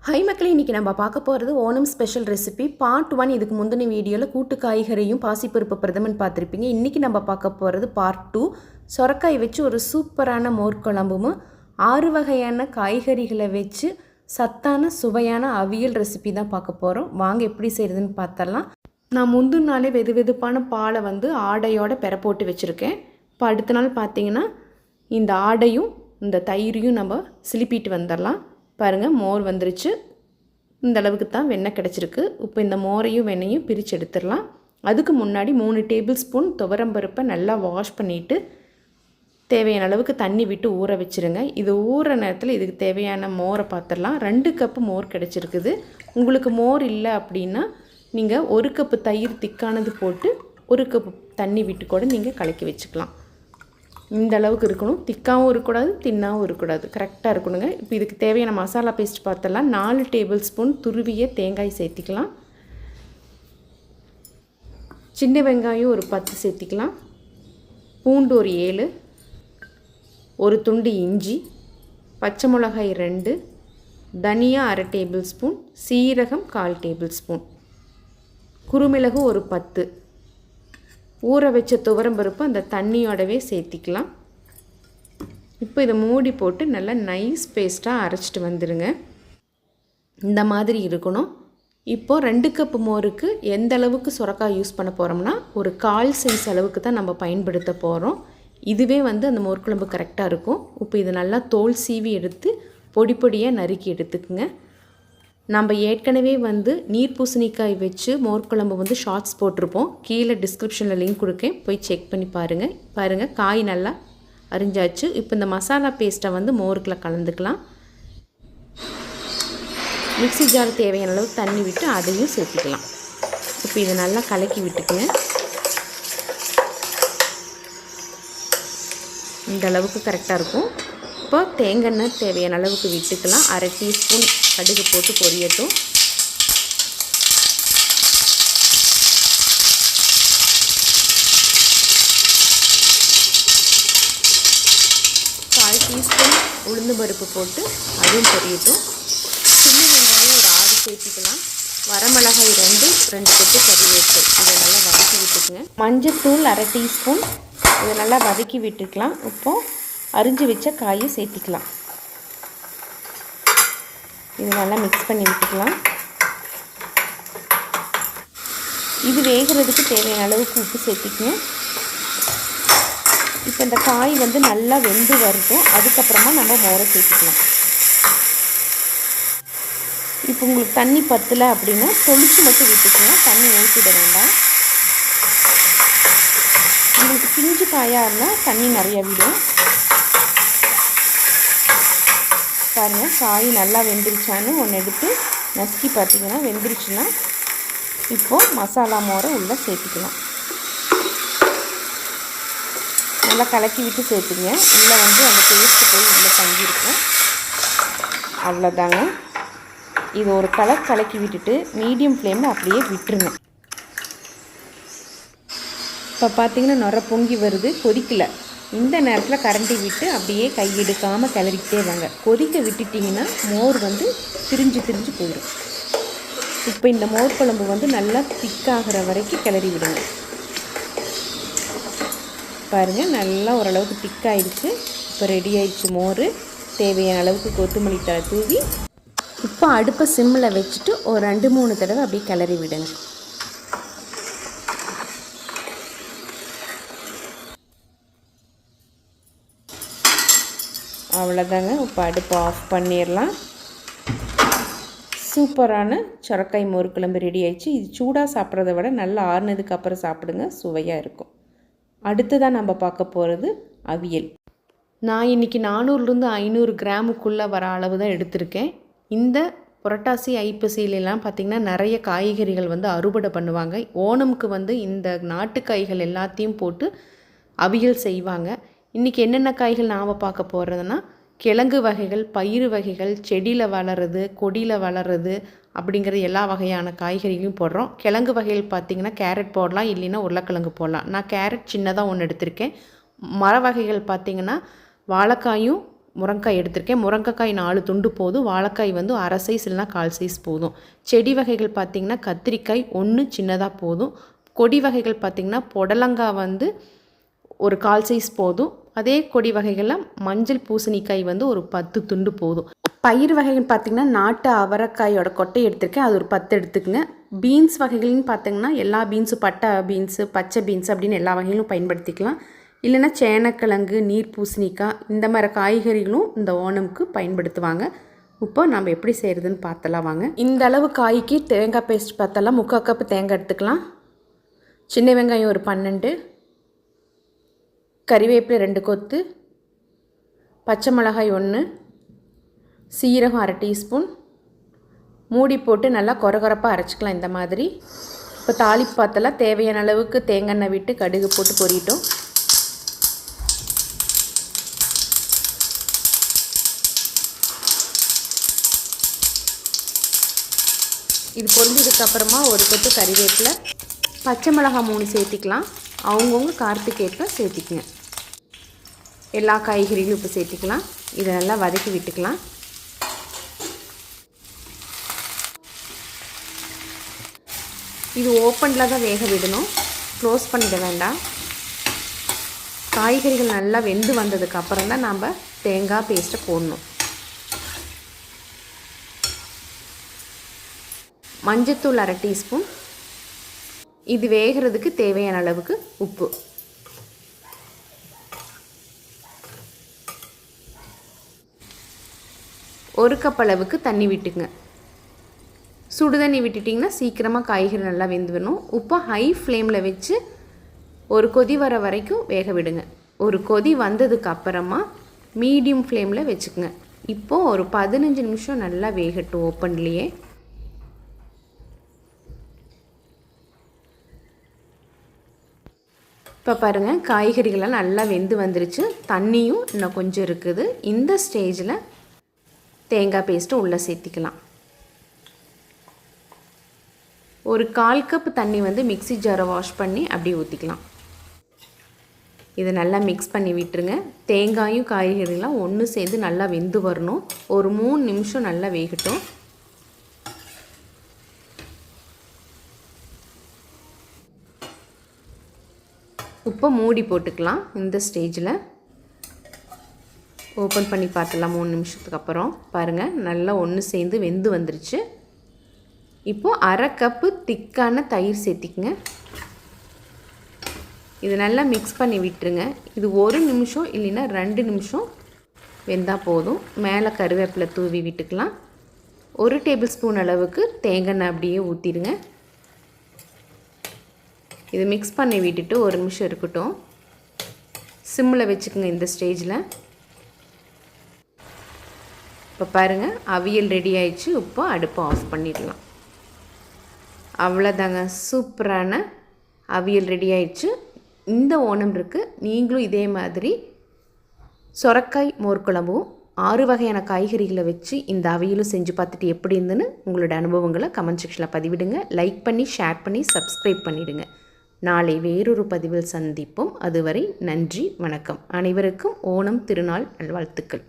High மக்களே, இன்றைக்கி நம்ம பார்க்க போகிறது ஓணம் ஸ்பெஷல் ரெசிபி பார்ட் 1. இதுக்கு முந்தின வீடியோவில் கூட்டு காய்கறியும் பாசிப்பருப்பு பிரதமன் பார்த்துருப்பீங்க. இன்றைக்கி நம்ம பார்க்க போகிறது பார்ட் 2. சொரக்காய் வச்சு ஒரு சூப்பரான மோர் குழம்பும் 6 வகையான காய்கறிகளை வச்சு சத்தான சுவையான அவியல் ரெசிபி தான் பார்க்க போகிறோம். வாங்க எப்படி செய்கிறதுன்னு பார்த்தரலாம். நான் முந்தின நாளே வெதுவெதுப்பான பாலை ஆடையோட பெற போட்டு வச்சுருக்கேன். இப்போ அடுத்த நாள் பார்த்திங்கன்னா இந்த ஆடையும் இந்த தயிரையும் நம்ம சிலிப்பிட்டு வந்துடலாம். பாருங்கள், மோர் வந்துருச்சு. இந்த அளவுக்கு தான் வெண்ணெய் கிடச்சிருக்கு. இப்போ இந்த மோரையும் வெண்ணையும் பிரித்து எடுத்துடலாம். அதுக்கு முன்னாடி 3 டேபிள் ஸ்பூன் துவரம்பருப்பை நல்லா வாஷ் பண்ணிவிட்டு தேவையான அளவுக்கு தண்ணி விட்டு ஊற வச்சுருங்க. இது ஊற நேரத்தில் இதுக்கு தேவையான மோரை பார்த்துடலாம். 2 கப்பு மோர் கிடச்சிருக்குது. உங்களுக்கு மோர் இல்லை அப்படின்னா நீங்கள் 1 கப்பு தயிர் திக்கானது போட்டு 1 கப்பு தண்ணி விட்டு கூட நீங்கள் கலக்கி வச்சுக்கலாம். இந்த அளவுக்கு இருக்கணும். திக்காகவும் இருக்கக்கூடாது, தின்னாகவும் இருக்கக்கூடாது, கரெக்டாக இருக்கணுங்க. இப்போ இதுக்கு தேவையான மசாலா பேஸ்ட் பார்த்தலாம். 4 டேபிள் ஸ்பூன் துருவிய தேங்காய் சேர்த்திக்கலாம். சின்ன வெங்காயம் ஒரு 10 சேர்த்திக்கலாம். பூண்டு ஒரு 7, ஒரு துண்டு இஞ்சி, பச்சை மிளகாய் 2, தனியா அரை டேபிள் ஸ்பூன், சீரகம் 1/4 டேபிள் ஸ்பூன், குருமிளகு ஒரு 10. ஊற வச்ச துவரம்பருப்பு அந்த தண்ணியோடவே சேர்த்திக்கலாம். இப்போ இதை மூடி போட்டு நல்லா நைஸ் பேஸ்ட்டாக அரைச்சிட்டு வந்துடுங்க. இந்த மாதிரி இருக்கணும். இப்போது 2 கப்பு மோருக்கு எந்த அளவுக்கு சுரக்காய் யூஸ் பண்ண போகிறோம்னா ஒரு 1/4 சைஸ் அளவுக்கு தான் நம்ம பயன்படுத்த போகிறோம். இதுவே அந்த மோர் குழம்பு கரெக்டாக இருக்கும். இப்போ இதை நல்லா தோல் சீவி எடுத்து பொடி பொடியாக நறுக்கி எடுத்துக்குங்க. நம்ம ஏற்கனவே நீர் பூசணிக்காய் வச்சு மோர் குழம்பு ஷார்ட்ஸ் போட்டிருப்போம். கீழே டிஸ்கிரிப்ஷனில் லிங்க் கொடுக்கேன், போய் செக் பண்ணி பாருங்கள். காய் நல்லா அரிஞ்சாச்சு. இப்போ இந்த மசாலா பேஸ்ட்டை மோருக்குள்ள கலந்துக்கலாம். மிக்ஸி ஜார் தேவையான அளவு தண்ணி விட்டு அதையும் சேர்த்துக்கலாம். இப்போ இதை நல்லா கலக்கி விட்டுக்குங்க. இந்த அளவுக்கு கரெக்டாக இருக்கும். இப்போ தேங்காய் எண்ணெய் தேவையான அளவுக்கு விட்டுக்கலாம். 1/2 டீஸ்பூன் கடுகு போட்டு பொரியட்டும். கால் டீஸ்பூன் உளுந்து பருப்பு போட்டு அதுவும் பொரியட்டும். சின்ன வெங்காயம் ஒரு 6 சேர்த்திக்கலாம். வரமிளகாய் 2 கொத்து கறிவேப்பிலை இதை நல்லா வதக்கி விட்டுக்குங்க. மஞ்சத்தூள் 1/2 டீஸ்பூன் இதை நல்லா வதக்கி விட்டுக்கலாம். இப்போது அரிஞ்சு வச்ச காயை சேர்த்திக்கலாம். இது நல்லா மிக்ஸ் பண்ணி விட்டுக்கலாம். இது வேகிறதுக்கு தேவையான அளவுக்கு உப்பு சேர்த்திக்கங்க. இப்போ இந்த காய் நல்லா வெந்து வரட்டும். அதுக்கப்புறமா நம்ம மோரை சேர்த்திக்கலாம். இப்போ உங்களுக்கு தண்ணி பத்தலை அப்படின்னா தொளிச்சு மட்டும் விட்டுக்கங்க, தண்ணி ஊற்றிட வேண்டாம். உங்களுக்கு பிஞ்சு காயாக இருந்தால் தண்ணி நிறையா விடும். பாருங்கள், காய் நல்லா வெந்துருச்சான்னு ஒன்று எடுத்து நசுக்கி பார்த்திங்கன்னா வெந்துருச்சுன்னா இப்போது மசாலா மோரை உள்ளே சேர்த்துக்கலாம். நல்லா கலக்கி விட்டு சேர்த்துங்க. உள்ளே அந்த டேஸ்ட்டு போய் உள்ளே தங்கியிருக்கும். அவ்வளோதாங்க. இது ஒரு கலக்கி விட்டுட்டு மீடியம் ஃப்ளேமில் அப்படியே விட்டுருங்க. இப்போ பார்த்திங்கன்னா நுர பொங்கி வருது, கொதிக்கலை. இந்த நேரத்தில் கரண்டி விட்டு அப்படியே கையெடுக்காமல் கிளறிக்கிட்டே வாங்க. கொதிக்க விட்டுட்டிங்கன்னா மோர் திரிஞ்சு போயிடும். இப்போ இந்த மோர் குழம்பு நல்லா திக்காகிற வரைக்கும் கிளறி விடுங்க. பாருங்கள், நல்லா ஓரளவுக்கு திக்காயிடுச்சு. இப்போ ரெடி ஆயிடுச்சு மோர். தேவையான அளவுக்கு கொத்தமல்லி தழை தூவி இப்போ அடுப்பை சிம்மில் வச்சுட்டு ஒரு 2-3 தடவை அப்படியே கிளறி விடுங்க. அவ்வளோதாங்க. இப்போ அடுப்பை ஆஃப் பண்ணிடலாம். சூப்பரான சொரக்காய் மோர் குழம்பு ரெடி ஆயிடுச்சு. இது சூடாக சாப்பிட்றத விட நல்லா ஆறுனதுக்கு அப்புறம் சாப்பிடுங்க, சுவையாக இருக்கும். அடுத்ததான் நம்ம பார்க்க போகிறது அவியல். நான் இன்றைக்கி 400லேருந்து 500 கிராமுக்குள்ளே வர அளவு தான் எடுத்திருக்கேன். இந்த புரட்டாசி ஐப்பசியிலலாம் பார்த்திங்கன்னா நிறைய காய்கறிகள் அறுவடை பண்ணுவாங்க. ஓணமுக்கு இந்த நாட்டு காய்கள் எல்லாத்தையும் போட்டு அவியல் செய்வாங்க. இன்றைக்கி என்னென்ன காய்கள் நாம் பார்க்க போகிறதுனா கிழங்கு வகைகள், பயிறு வகைகள், செடியில் வளருது, கொடியில் வளருது அப்படிங்கிற எல்லா வகையான காய்கறிகளையும் போடுறோம். கிழங்கு வகைகள் பார்த்திங்கன்னா கேரட் போடலாம், இல்லைன்னா உருளைக்கிழங்கு போடலாம். நான் கேரட் சின்னதாக ஒன்று எடுத்திருக்கேன். மர வகைகள் பார்த்திங்கன்னா வாழைக்காயும் முருங்கைக்காய் எடுத்திருக்கேன். முருங்கைக்காய் 4 துண்டு போதும். வாழைக்காய் வந்து அரை சைஸ் இல்லைனா 1/4 சைஸ் போதும். செடி வகைகள் பார்த்திங்கன்னா கத்திரிக்காய் 1 சின்னதாக போதும். கொடி வகைகள் பார்த்திங்கன்னா புடலங்காய் வந்து ஒரு 1/4 சைஸ் போதும். அதே கொடி வகைகளில் மஞ்சள் பூசணிக்காய் வந்து ஒரு 10 துண்டு போதும். பயிர் வகைகள் பார்த்திங்கன்னா நாட்டு அவரைக்காயோட கொட்டை எடுத்திருக்கேன், அது ஒரு 10 எடுத்துக்கங்க. பீன்ஸ் வகைகள்னு பார்த்திங்கன்னா எல்லா பீன்ஸும் பட்டை பீன்ஸு, பச்சை பீன்ஸ் அப்படின்னு எல்லா வகைகளும் பயன்படுத்திக்கலாம். இல்லைன்னா சேனக்கிழங்கு, நீர் பூசணிக்காய் இந்த மாதிரி காய்கறிகளும் இந்த ஓணம்க்கு பயன்படுத்துவாங்க. இப்போ நம்ம எப்படி செய்கிறதுன்னு பார்த்தலாம் வாங்க. இந்த அளவு காய்க்கு தேங்காய் பேஸ்ட் பார்த்தலாம். 3/4 கப்பு தேங்காய் எடுத்துக்கலாம். சின்ன வெங்காயம் ஒரு 12, கறிவேப்பிலை 2 கொத்து, பச்சை மிளகாய் 1, சீரகம் அரை டீஸ்பூன், மூடி போட்டு நல்லா கொரகொரப்பாக அரைச்சிக்கலாம் இந்த மாதிரி. இப்போ தாளிப்பு பார்த்தலாம். தேவையான அளவுக்கு தேங்காய் எண்ணெய் விட்டு கடுகு போட்டு பொரிட்டோம். இது பொரிஞ்சதுக்கப்புறமா ஒரு கொத்து கறிவேப்பிலை, பச்சை மிளகாய் 3 சேர்த்திக்கலாம். அவங்கவுங்க காரத்துக்கு ஏற்ப சேர்த்திக்குங்க. எல்லா காய்கறிகளும் இப்போ சேர்த்திக்கலாம். இதை நல்லா வதக்கி விட்டுக்கலாம். இது ஓப்பனில் தான் வேக விடணும், க்ளோஸ் பண்ணிட வேண்டாம். காய்கறிகள் நல்லா வெந்து வந்ததுக்கப்புறம் தான் நம்ம தேங்காய் பேஸ்ட்டை போடணும். மஞ்சத்தூள் அரை டீஸ்பூன். இது வேகிறதுக்கு தேவையான அளவுக்கு உப்பு. ஒரு கப் அளவுக்கு தண்ணி விட்டுங்க. சுடு தண்ணி விட்டுட்டிங்கன்னா சீக்கிரமாக காய்கறி நல்லா வெந்து வரணும். உப்பை ஹை ஃப்ளேமில் வச்சு ஒரு கொதி வர வரைக்கும் வேக விடுங்க. ஒரு கொதி வந்ததுக்கு அப்புறமா மீடியம் ஃப்ளேமில் வச்சுக்கோங்க. இப்போது ஒரு 15 நிமிஷம் நல்லா வேகட்டும் ஓப்பன்லேயே. இப்போ பாருங்கள், காய்கறிகள்லாம் நல்லா வெந்து வந்துருச்சு. தண்ணியும் இன்னும் கொஞ்சம் இருக்குது. இந்த ஸ்டேஜில் தேங்காய் பேஸ்ட்டு உள்ளே சேர்த்திக்கலாம். ஒரு 1/4 கப் தண்ணி வந்து மிக்ஸி ஜாரை வாஷ் பண்ணி அப்படியே ஊற்றிக்கலாம். இதை நல்லா மிக்ஸ் பண்ணி விட்டுருங்க. தேங்காயும் காய்கறிலாம் ஒன்று சேர்ந்து நல்லா வெந்து வரணும். ஒரு 3 நிமிஷம் நல்லா வேகட்டும். இப்போ மூடி போட்டுக்கலாம். இந்த ஸ்டேஜில் ஓப்பன் பண்ணி பார்த்துலாம். 3 நிமிஷத்துக்கு அப்புறம் பாருங்கள், நல்லா ஒன்று சேர்ந்து வெந்து வந்துருச்சு. இப்போது அரை கப்பு திக்கான தயிர் சேர்த்திக்குங்க. இது நல்லா மிக்ஸ் பண்ணி விட்டுருங்க. இது 1 நிமிஷம் இல்லைன்னா 2 நிமிஷம் வெந்தால் போதும். மேலே கருவேப்பிலை தூவி விட்டுக்கலாம். 1 டேபிள் ஸ்பூன் அளவுக்கு தேங்காய் எண்ணெய் அப்படியே ஊற்றிடுங்க. இது மிக்ஸ் பண்ணி விட்டுட்டு 1 நிமிஷம் இருக்கட்டும். சிம்மில் வச்சுக்கோங்க இந்த ஸ்டேஜில். இப்போ பாருங்கள், அவியல் ரெடி ஆயிடுச்சு. இப்போ அடுப்பை ஆஃப் பண்ணிடலாம். அவ்வளோதாங்க, சூப்பரான அவியல் ரெடி ஆயிடுச்சு. இந்த ஓணம் இருக்குது. நீங்களும் இதே மாதிரி சொரக்காய் மோர்க்குழம்பும் 6 வகையான காய்கறிகளை வச்சு இந்த அவியலும் செஞ்சு பார்த்துட்டு எப்படி இருந்துன்னு உங்களோட அனுபவங்களை கமெண்ட் செக்ஷனில் பதிவிடுங்க. லைக் பண்ணி, ஷேர் பண்ணி, சப்ஸ்கிரைப் பண்ணிவிடுங்க. நாளை வேறொரு பதிவில் சந்திப்போம். அதுவரை நன்றி, வணக்கம். அனைவருக்கும் ஓணம் திருநாள் நல்வாழ்த்துக்கள்.